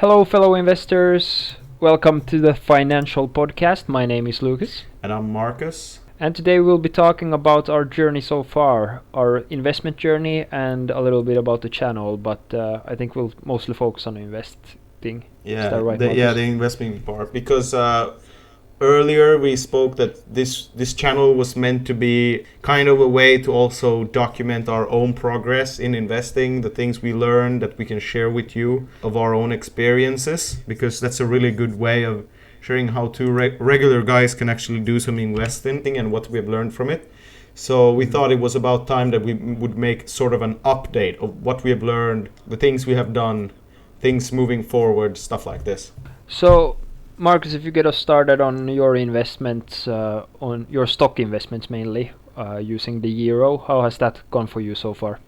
Hello, fellow investors. Welcome to the Financial Podcast. My name is Lucas. And I'm Markus. And today we'll be talking about our journey so far, our investment journey, and a little bit about the channel. But I think we'll mostly focus on investing. Yeah, Is that right, the investment part. Because earlier we spoke that this channel was meant to be kind of a way to also document our own progress in investing, the things we learned that we can share with you of our own experiences, because that's a really good way of sharing how two regular guys can actually do some investing and what we have learned from it. So we thought it was about time that we would make sort of an update of what we have learned, the things we have done, things moving forward, stuff like this. So, Markus, if you get us started on your investments, on your stock investments mainly, using the euro, how has that gone for you so far?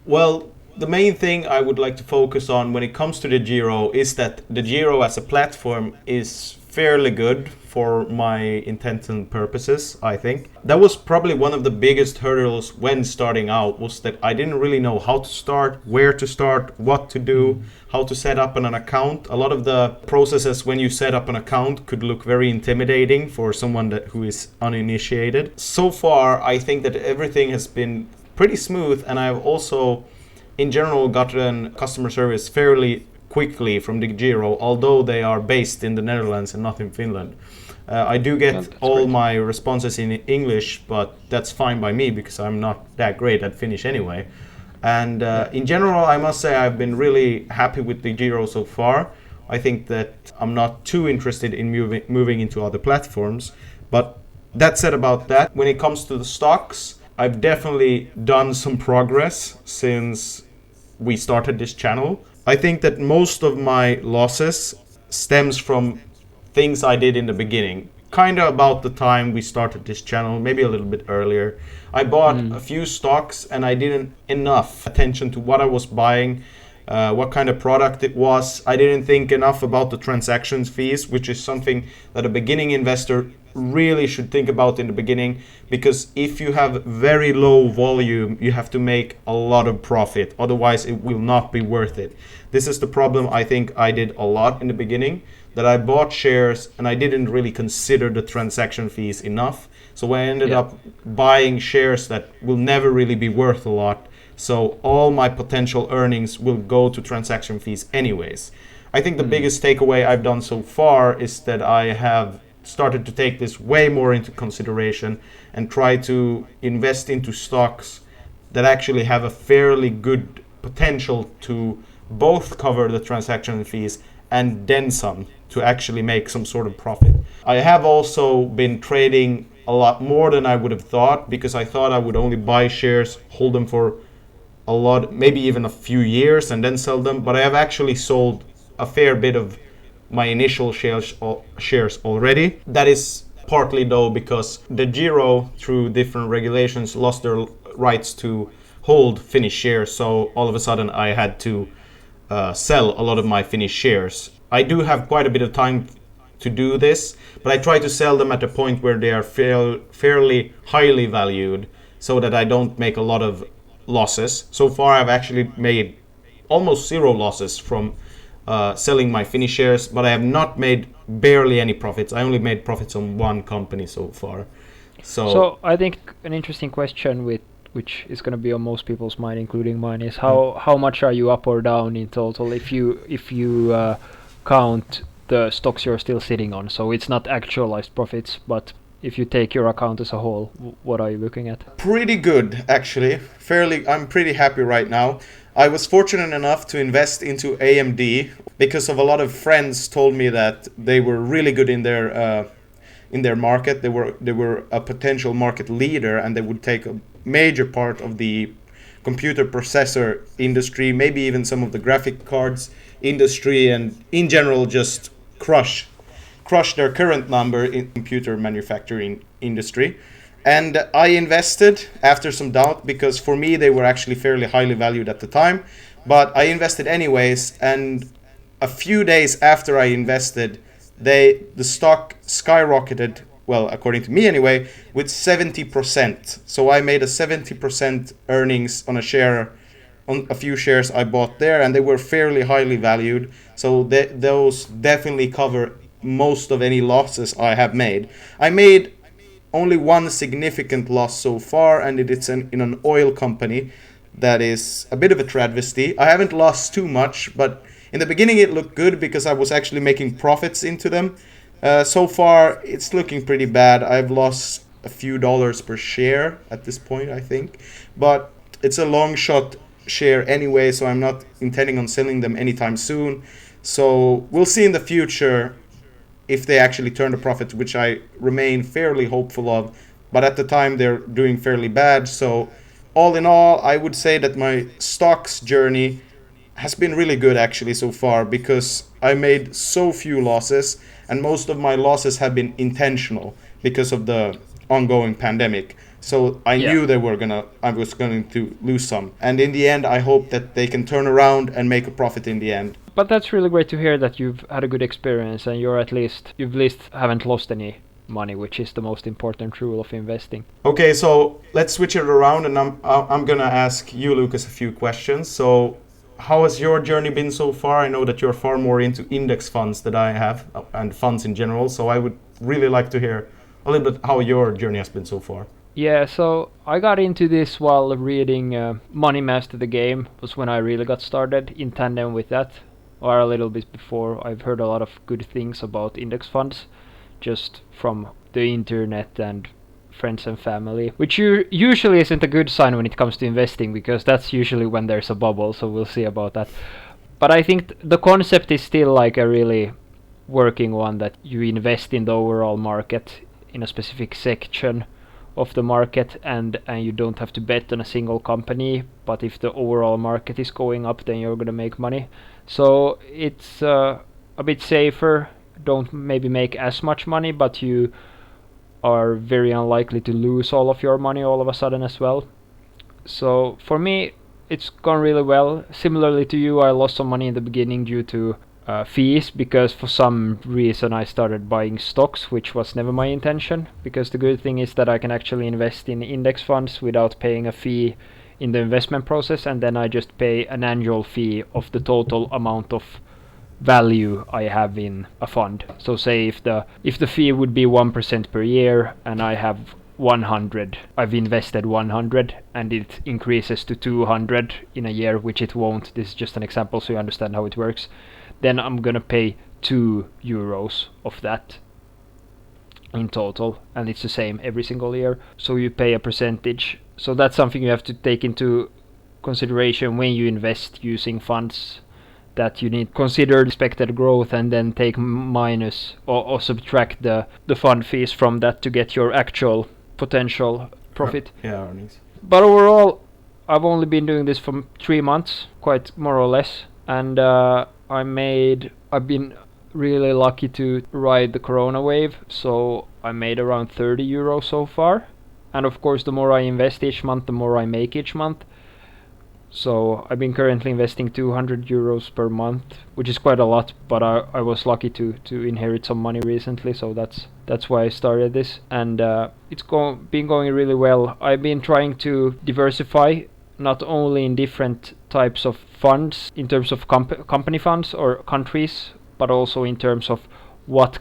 Well, the main thing I would like to focus on when it comes to the Giro is that the Giro as a platform is fairly good for my intent and purposes, I think. That was probably one of the biggest hurdles when starting out, was that I didn't really know how to start, where to start, what to do, how to set up an account. A lot of the processes when you set up an account could look very intimidating for someone who is uninitiated. So far, I think that everything has been pretty smooth, and I've also in general gotten customer service fairly quickly from the Giro, although they are based in the Netherlands and not in Finland. I do get all my responses in English, but that's fine by me because I'm not that great at Finnish anyway. And in general, I must say I've been really happy with the Giro so far. I think that I'm not too interested in moving into other platforms. But that said about that, when it comes to the stocks, I've definitely done some progress since we started this channel. I think that most of my losses stems from things I did in the beginning, kind of about the time we started this channel, maybe a little bit earlier. I bought a few stocks and I didn't enough attention to what I was buying, what kind of product it was. I didn't think enough about the transaction fees, which is something that a beginning investor really should think about in the beginning, because if you have very low volume, you have to make a lot of profit, otherwise it will not be worth it. This is the problem I think I did a lot in the beginning, that I bought shares and I didn't really consider the transaction fees enough, so I ended up buying shares that will never really be worth a lot, so all my potential earnings will go to transaction fees anyways. I think the biggest takeaway I've done so far is that I have started to take this way more into consideration and try to invest into stocks that actually have a fairly good potential to both cover the transaction fees and then some, to actually make some sort of profit. I have also been trading a lot more than I would have thought, because I thought I would only buy shares, hold them for a lot, maybe even a few years and then sell them, but I have actually sold a fair bit of my initial shares already. That is partly though because the Giro, through different regulations, lost their rights to hold Finnish shares, so all of a sudden I had to sell a lot of my Finnish shares. I do have quite a bit of time to do this, but I try to sell them at a point where they are fairly highly valued, so that I don't make a lot of losses. So far I've actually made almost zero losses from selling my Finnish shares, but I have not made barely any profits. I only made profits on one company so far. So I think an interesting question which is going to be on most people's mind, including mine, is how much are you up or down in total if you count the stocks you're still sitting on. So it's not actualized profits, but if you take your account as a whole, what are you looking at? Pretty good, actually. I'm pretty happy right now. I was fortunate enough to invest into AMD because of a lot of friends told me that they were really good in their market. They were a potential market leader, and they would take a major part of the computer processor industry, maybe even some of the graphic cards industry, and in general just crush their current number in computer manufacturing industry. And I invested after some doubt, because for me they were actually fairly highly valued at the time, but I invested anyways, and a few days after I invested, the stock skyrocketed, well, according to me anyway, with 70%. So I made a 70% earnings on a share on a few shares I bought there, and they were fairly highly valued. So those definitely cover most of any losses I have made. I made only one significant loss so far, and it's in an oil company that is a bit of a travesty. I haven't lost too much, but in the beginning it looked good because I was actually making profits into them. So far it's looking pretty bad. I've lost a few dollars per share at this point, I think, but it's a long shot share anyway, so I'm not intending on selling them anytime soon. So we'll see in the future if they actually turn a profit, which I remain fairly hopeful of. But at the time, they're doing fairly bad. So all in all, I would say that my stocks journey has been really good actually so far, because I made so few losses, and most of my losses have been intentional because of the ongoing pandemic. So I knew I was going to lose some. And in the end, I hope that they can turn around and make a profit in the end. But that's really great to hear that you've had a good experience and you've at least haven't lost any money, which is the most important rule of investing. Okay, so let's switch it around, and I'm gonna ask you, Lucas, a few questions. So how has your journey been so far? I know that you're far more into index funds than I have, and funds in general. So I would really like to hear a little bit how your journey has been so far. Yeah, so I got into this while reading Money Master the Game, was when I really got started. In tandem with that, or a little bit before, I've heard a lot of good things about index funds, just from the internet and friends and family, which usually isn't a good sign when it comes to investing, because that's usually when there's a bubble, so we'll see about that. But I think the concept is still like a really working one, that you invest in the overall market in a specific section of the market, and you don't have to bet on a single company, but if the overall market is going up, then you're gonna make money. So it's a bit safer, don't maybe make as much money, but you are very unlikely to lose all of your money all of a sudden as well. So for me, it's gone really well. Similarly to you, I lost some money in the beginning due to fees, because for some reason I started buying stocks, which was never my intention, because the good thing is that I can actually invest in index funds without paying a fee in the investment process, and then I just pay an annual fee of the total amount of value I have in a fund. So say if the fee would be 1% per year and I have 100, I've invested 100 and it increases to 200 in a year, which it won't. This is just an example so you understand how it works. Then I'm gonna pay €2 of that in total, and it's the same every single year. So you pay a percentage. So that's something you have to take into consideration when you invest using funds, that you need to consider expected growth and then take minus or subtract the fund fees from that to get your actual potential profit. Yeah, earnings. But overall, I've only been doing this for 3 months, quite more or less, and I've been really lucky to ride the corona wave, so I made around €30 so far. And of course, the more I invest each month, the more I make each month. So I've been currently investing €200 per month, which is quite a lot, but I was lucky to inherit some money recently, so that's why I started this. And it's been going really well. I've been trying to diversify, not only in different types of funds, in terms of company funds or countries, but also in terms of what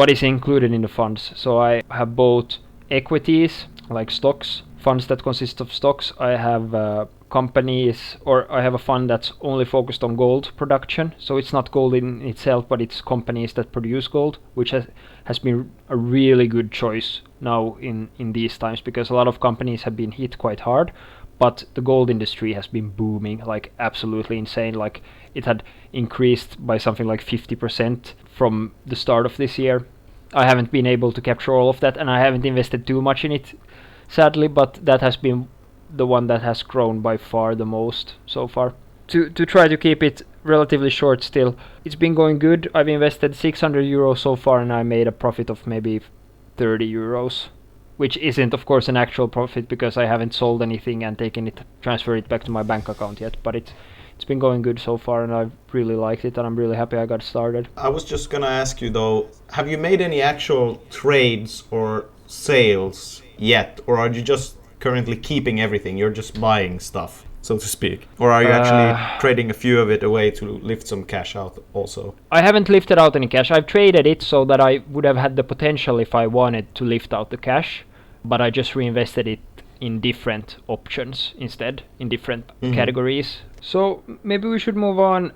is included in the funds. So I have both equities, like stocks, funds that consist of stocks. I have companies, or I have a fund that's only focused on gold production. So it's not gold in itself, but it's companies that produce gold, which has been a really good choice now in these times, because a lot of companies have been hit quite hard, but the gold industry has been booming, like absolutely insane. Like it had increased by something like 50% from the start of this year. I haven't been able to capture all of that, and I haven't invested too much in it, sadly, but that has been the one that has grown by far the most so far. To try to keep it relatively short still, it's been going good. I've invested €600 so far, and I made a profit of maybe €30, which isn't of course an actual profit because I haven't sold anything and transferred it back to my bank account yet, but it's been going good so far, and I've really liked it, and I'm really happy I got started. I was just gonna ask you though, have you made any actual trades or sales yet, or are you just currently keeping everything? You're just buying stuff? so to speak? Or are you actually trading a few of it away to lift some cash out also? I haven't lifted out any cash. I've traded it so that I would have had the potential if I wanted to lift out the cash, but I just reinvested it in different options instead, in different categories. So maybe we should move on.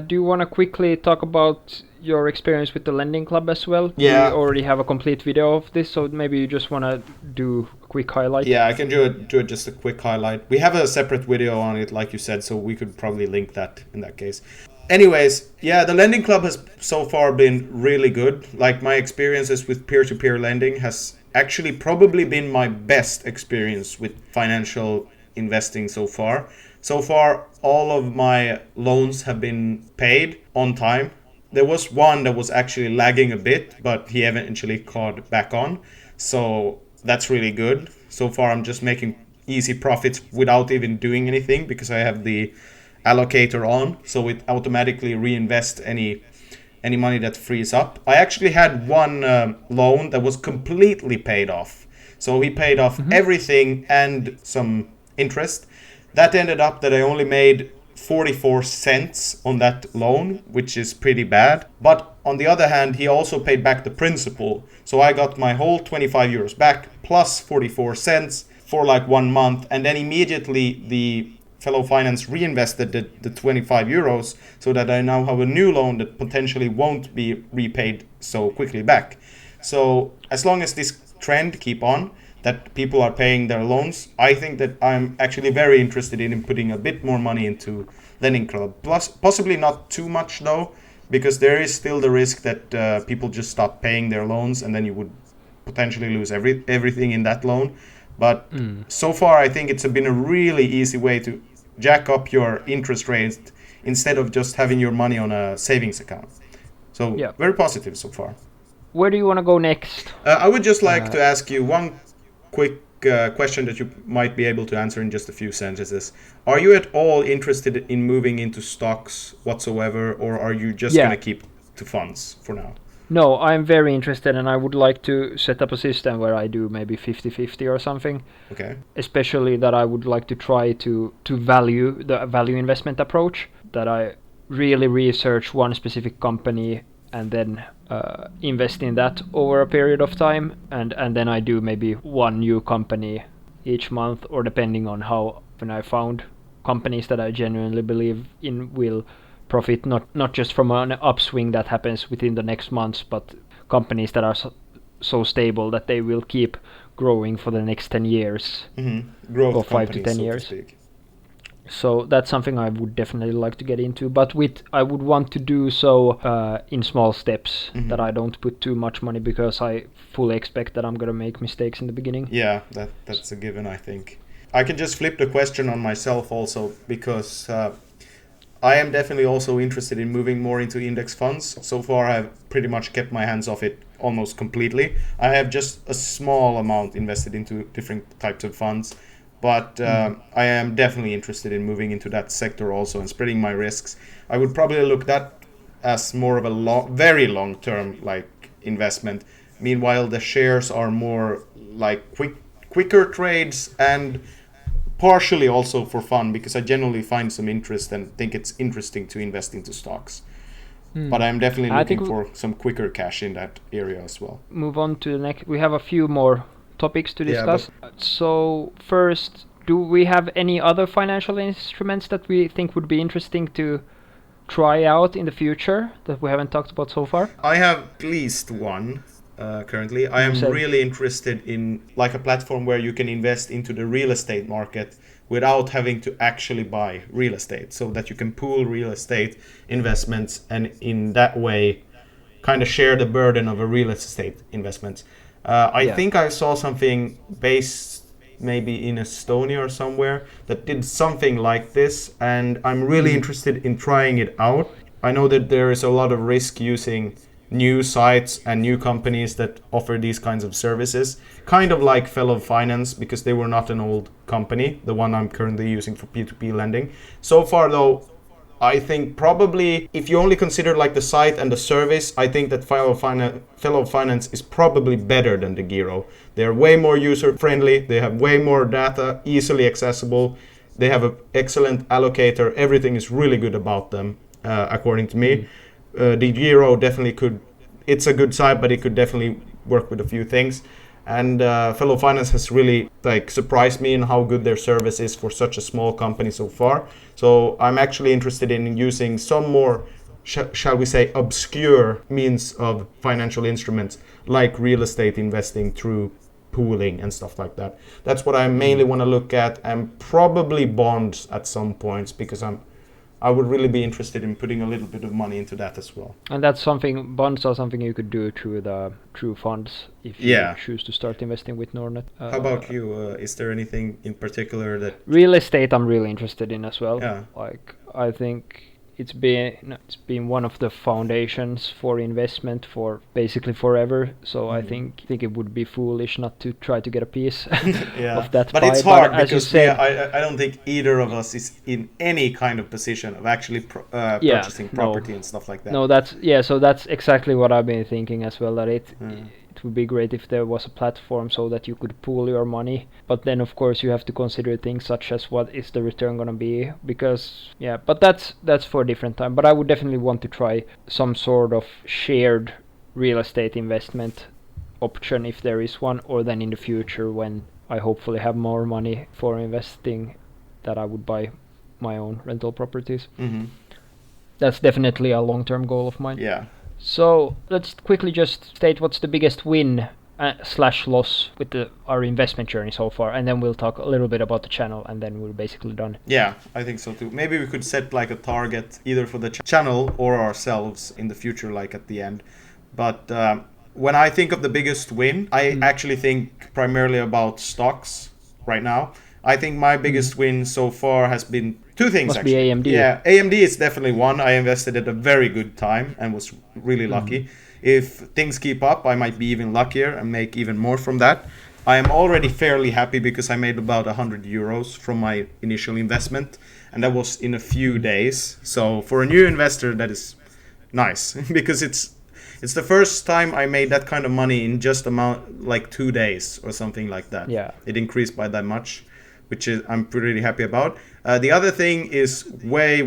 Do you want to quickly talk about your experience with the lending club as well? Yeah. We already have a complete video of this, so maybe you just want to do a quick highlight. Yeah, I can do it just a quick highlight. We have a separate video on it, like you said, so we could probably link that in that case. Anyways, yeah, the lending club has so far been really good. Like, my experiences with peer-to-peer lending has actually probably been my best experience with financial investing so far. So far, all of my loans have been paid on time. There was one that was actually lagging a bit, but he eventually caught back on. So that's really good. So far, I'm just making easy profits without even doing anything because I have the allocator on. So it automatically reinvests any money that frees up. I actually had one loan that was completely paid off. So he paid off everything and some interest. That ended up that I only made 44 cents on that loan, which is pretty bad. But on the other hand, he also paid back the principal. So I got my whole 25 euros back plus 44 cents for like 1 month. And then immediately the fellow finance reinvested the 25 euros so that I now have a new loan that potentially won't be repaid so quickly back. So as long as this trend keep on, that people are paying their loans, I think that I'm actually very interested in putting a bit more money into lending club. Plus, possibly not too much though, because there is still the risk that people just stop paying their loans and then you would potentially lose everything in that loan. But so far, I think it's been a really easy way to jack up your interest rates instead of just having your money on a savings account. So very positive so far. Where do you want to go next? I would just like to ask you one quick question that you might be able to answer in just a few sentences. Are you at all interested in moving into stocks whatsoever, or are you just going to keep to funds for now? No, I'm very interested, and I would like to set up a system where I do maybe 50-50 or something. Okay. Especially that I would like to try to value the value investment approach, that I really research one specific company and then invest in that over a period of time, and then I do maybe one new company each month, or depending on how often I found companies that I genuinely believe in will profit, not just from an upswing that happens within the next months, but companies that are so stable that they will keep growing for the next 10 years, Growth or 5 to 10 years. So that's something I would definitely like to get into, but I would want to do so in small steps, that I don't put too much money, because I fully expect that I'm going to make mistakes in the beginning. Yeah, that's a given, I think. I can just flip the question on myself also, because I am definitely also interested in moving more into index funds. So far, I've pretty much kept my hands off it almost completely. I have just a small amount invested into different types of funds, but I am definitely interested in moving into that sector also and spreading my risks. I would probably look that as more of a very long-term like investment. Meanwhile, the shares are more like quicker trades, and partially also for fun, because I generally find some interest and think it's interesting to invest into stocks. But I'm definitely looking for some quicker cash in that area as well. Move on to the next. We have a few more topics to discuss. So first, do we have any other financial instruments that we think would be interesting to try out in the future that we haven't talked about so far? I have at least one. Currently, I am really interested in like a platform where you can invest into the real estate market without having to actually buy real estate, so that you can pool real estate investments and in that way kind of share the burden of a real estate investment. I think I saw something based maybe in Estonia or somewhere that did something like this, and I'm really interested in trying it out. I know that there is a lot of risk using new sites and new companies that offer these kinds of services, kind of like Fellow Finance, because they were not an old company, the one I'm currently using for P2P lending. So far though, I think probably if you only consider like the site and the service, I think that Fellow Finance is probably better than the Giro. They're way more user friendly, they have way more data, easily accessible, They have an excellent allocator. Everything is really good about them, according to me. The Giro definitely could. It's a good site, but it could definitely work with a few things. And Fellow Finance has really surprised me in how good their service is for such a small company so far. So I'm actually interested in using some more, shall we say, obscure means of financial instruments like real estate investing through pooling and stuff like that. That's what I mainly want to look at, and probably bonds at some points, because I would really be interested in putting a little bit of money into that as well. And that's something, bonds are something you could do through funds if you choose to start investing with Nordnet. How about you? Is there anything in particular that... Real estate I'm really interested in as well. Yeah. I think it's been one of the foundations for investment for basically forever. So I think it would be foolish not to try to get a piece of that. But it's hard because I don't think either of us is in any kind of position of actually purchasing property and stuff like that. No, so that's exactly what I've been thinking as well. That it would be great if there was a platform so that you could pool your money, but then of course you have to consider things such as what is the return going to be, because but that's for a different time. But I would definitely want to try some sort of shared real estate investment option if there is one, or then in the future when I hopefully have more money for investing, that I would buy my own rental properties. That's definitely a long-term goal of mine. So let's quickly just state what's the biggest win / loss with our investment journey so far, and then we'll talk a little bit about the channel, and then we're basically done. Yeah, I think so too. Maybe we could set like a target either for the channel or ourselves in the future, like at the end. But when I think of the biggest win, I actually think primarily about stocks right now. I think my biggest win so far has been two things. Must actually. Be AMD. Yeah, AMD is definitely one. I invested at a very good time and was really lucky. If things keep up, I might be even luckier and make even more from that. I am already fairly happy because I made about 100 euros from my initial investment, and that was in a few days. So for a new investor, that is nice because it's the first time I made that kind of money in just like 2 days or something like that. Yeah, it increased by that much, which is I'm pretty happy about. The other thing is way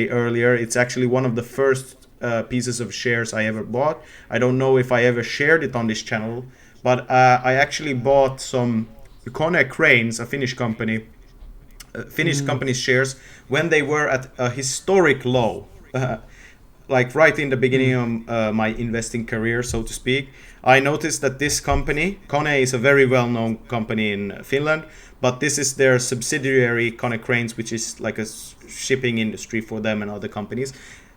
earlier. It's actually one of the first pieces of shares I ever bought. I don't know if I ever shared it on this channel, but I actually bought some Kone Cranes, a Finnish company, company's shares when they were at a historic low, like right in the beginning of my investing career, so to speak. I noticed that this company, Kone, is a very well-known company in Finland, but this is their subsidiary, Kone Cranes, which is like a shipping industry for them and other companies.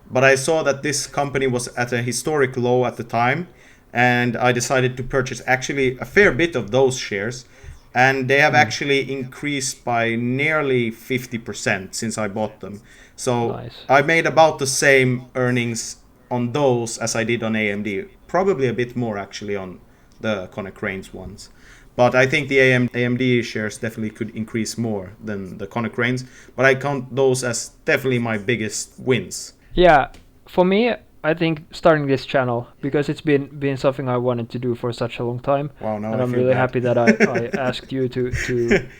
But I saw that this company was at a historic low at the time, and I decided to purchase actually a fair bit of those shares, and they have actually increased by nearly 50% since I bought them. So nice. I made about the same earnings on those as I did on AMD, probably a bit more actually on the Kone Cranes ones. But I think the AMD shares definitely could increase more than the Kone Cranes, but I count those as definitely my biggest wins. Yeah, for me, I think starting this channel, because it's been something I wanted to do for such a long time. Wow, now and I'm really happy that I asked you to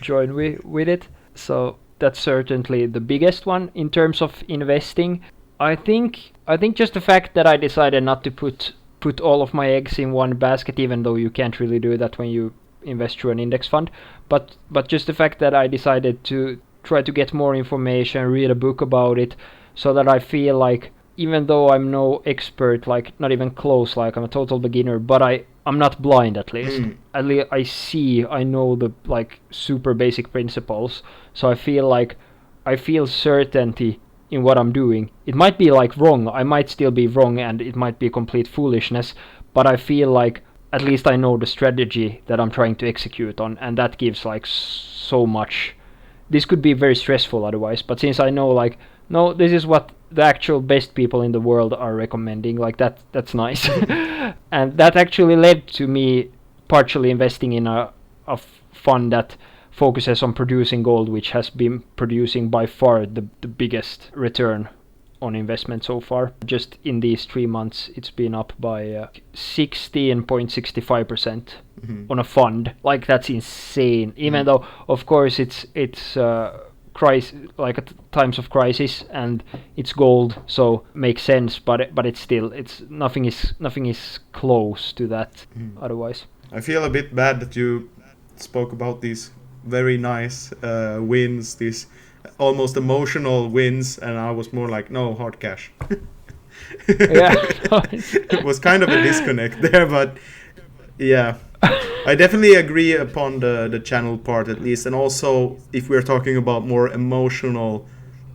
join with it. So that's certainly the biggest one in terms of investing. I think just the fact that I decided not to put all of my eggs in one basket, even though you can't really do that when you invest through an index fund, but just the fact that I decided to try to get more information, read a book about it, so that I feel like even though I'm no expert, like not even close, like I'm a total beginner, but I'm not blind at least. At least I know the like super basic principles, so I feel certainty in what I'm doing. It might be like wrong, I might still be wrong, and it might be complete foolishness, but I feel like at least I know the strategy that I'm trying to execute on, and that gives like so much. This could be very stressful otherwise, but since I know like, no, this is what the actual best people in the world are recommending, like that's nice. And that actually led to me partially investing in a fund that focuses on producing gold, which has been producing by far the biggest return on investment so far. Just in these 3 months, it's been up by 16.65% on a fund. Like that's insane. Even though, of course, it's like at times of crisis, and it's gold, so makes sense. But it's still, it's nothing is close to that otherwise. I feel a bit bad that you spoke about these very nice wins, these almost emotional wins, and I was more like, no, hard cash. Yeah, it was kind of a disconnect there, but yeah, I definitely agree upon the channel part at least, and also if we're talking about more emotional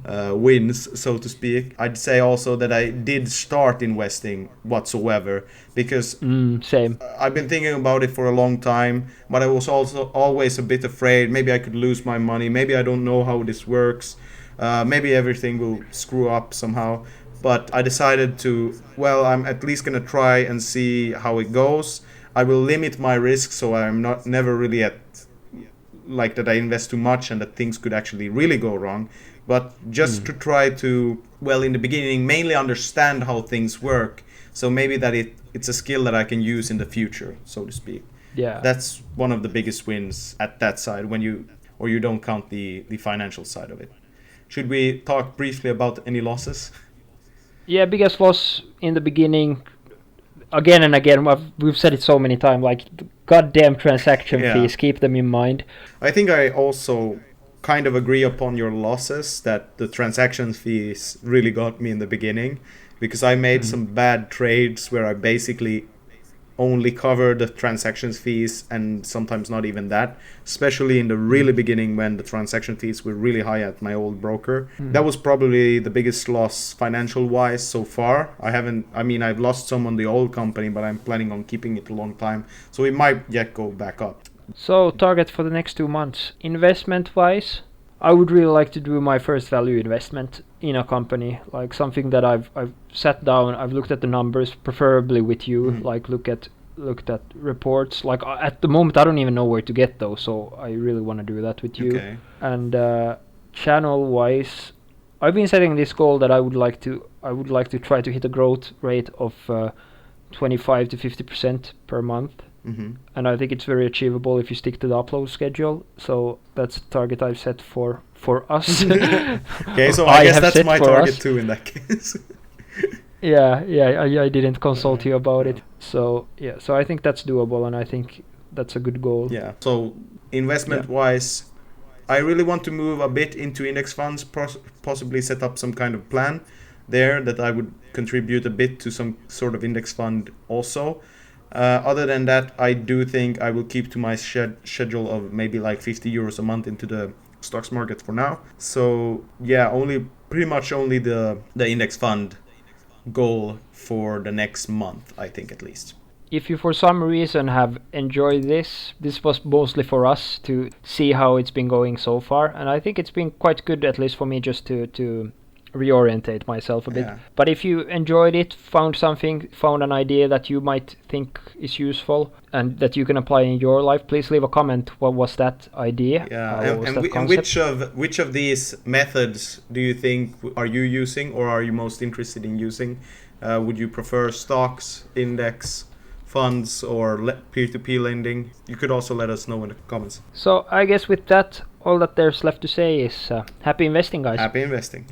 wins, so to speak, I'd say also that I did start investing whatsoever, because same. I've been thinking about it for a long time, but I was also always a bit afraid maybe I could lose my money, maybe I don't know how this works, maybe everything will screw up somehow. But I decided to, well, I'm at least gonna try and see how it goes. I will limit my risk, so I'm never really at like that I invest too much and that things could actually really go wrong. But just to try to, well, in the beginning, mainly understand how things work. So maybe that it's a skill that I can use in the future, so to speak. Yeah. That's one of the biggest wins at that side, when you don't count the financial side of it. Should we talk briefly about any losses? Yeah, biggest loss in the beginning, again and again, we've said it so many times, like the goddamn transaction fees, keep them in mind. I think I also kind of agree upon your losses, that the transaction fees really got me in the beginning, because I made some bad trades where I basically only cover the transactions fees and sometimes not even that, especially in the really beginning when the transaction fees were really high at my old broker. That was probably the biggest loss financial wise so far. I've lost some on the old company, but I'm planning on keeping it a long time, so it might yet go back up. So target for the next 2 months. Investment wise, I would really like to do my first value investment in a company, like something that I've sat down, I've looked at the numbers, preferably with you, like looked at reports. Like at the moment, I don't even know where to get those, so I really want to do that with you. Okay. And channel wise, I've been setting this goal that I would like to try to hit a growth rate of 25 to 50% per month. And I think it's very achievable if you stick to the upload schedule. So that's the target I've set for us. Okay, so I guess that's my target too in that case. I didn't consult you about it. So I think that's doable, and I think that's a good goal. Yeah. So investment wise, I really want to move a bit into index funds, possibly set up some kind of plan there that I would contribute a bit to some sort of index fund also. Other than that, I do think I will keep to my schedule of maybe like 50 euros a month into the stocks market for now. So yeah, pretty much only the index fund goal for the next month, I think, at least. If you for some reason have enjoyed this was mostly for us to see how it's been going so far, and I think it's been quite good, at least for me, just to reorientate myself a bit. But if you enjoyed it, found an idea that you might think is useful and that you can apply in your life, please leave a comment. What was that idea? And which of these methods do you think are you using, or are you most interested in using? Would you prefer stocks, index funds, or peer-to-peer lending? You could also let us know in the comments. So I guess with that, all that there's left to say is happy investing, guys. Happy investing.